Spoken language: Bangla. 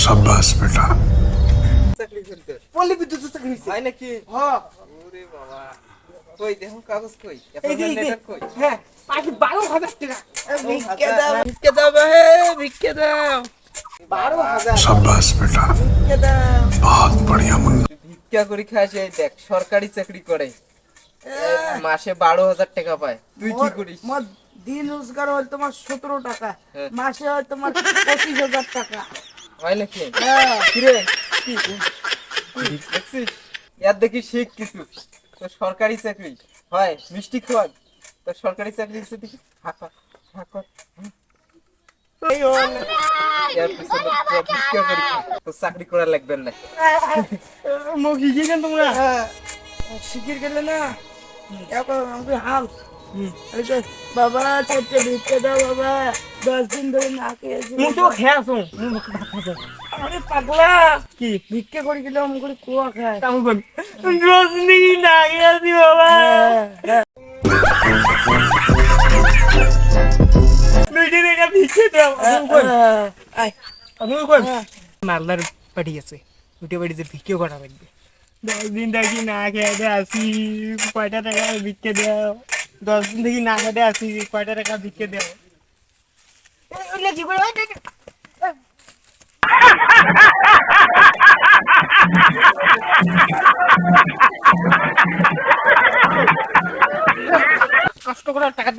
शाबाश बेटा। চাকরি করতে পল্লী বিদ্যুৎ চাকরি হয়েছে। হয় নাকি? হ্যাঁ ওরে বাবা, কই দেখো কাগজ কই, এই যে, অ্যাপয়েন্টমেন্ট এই যে, লেটার কই? হ্যাঁ পাখি 12,000 টাকা। ভিক্ষে দাও, ভিক্ষে দাও হে, ভিক্ষে দাও। 12,000 शाबाश बेटा, ভিক্ষা দাও। बहुत बढ़िया मुन्ना। ভিক্ষা করে খাস, এই দেখ সরকারি চাকরি করে, মাসে 12,000 টাকা পায়। তুই কি করিস? মোর দিন রোজগার হয় তোমার 17 টাকা, হ্যাঁ। মাসে হয় তোমার 25,000 টাকা। হয় নাকি? হ্যাঁ কিরে কি দেখছিস? ইয়ার দেখি শিখ কিছু। তো সরকারি চাকরি হয়, মিষ্টি খাওয়ান। তো সরকারি চাকরি হচ্ছে দেখি হাঁকা হাঁকা। এই হল ইয়ার পিছনে তোরা ভিক্ষা করি খা। তো চাকরি করা লাগবে না। মুখ শিখিয়েছেন তোমরা? শিখিয়ে গেলে না এখন আমাকে হাল বাবা চারটে ভিক্ষা দাও বাবা, 10 দিন ধরে না খেয়েছি। মুখ তো খেয়ে আসো। আরে পাগলা কি ভিক্ষা করে গেলে আমি করে কুয়া খায় কাম কর 10 দিন না খেয়েছি বাবা। দুইটা টাকা ভিক্ষা দাও। আয় আমি কই মালদার পাঠিয়েছে, উঠে বাড়িতে ভিক্ষা করা লাগবে। 10 দিন থাকি না খেয়ে আসি, কয়টা টাকা ভিক্ষা দাও। 10 দিন থেকে না খেতে আসি, কয়টা টাকা ভিক্ষা দাও। কষ্ট করে টাকা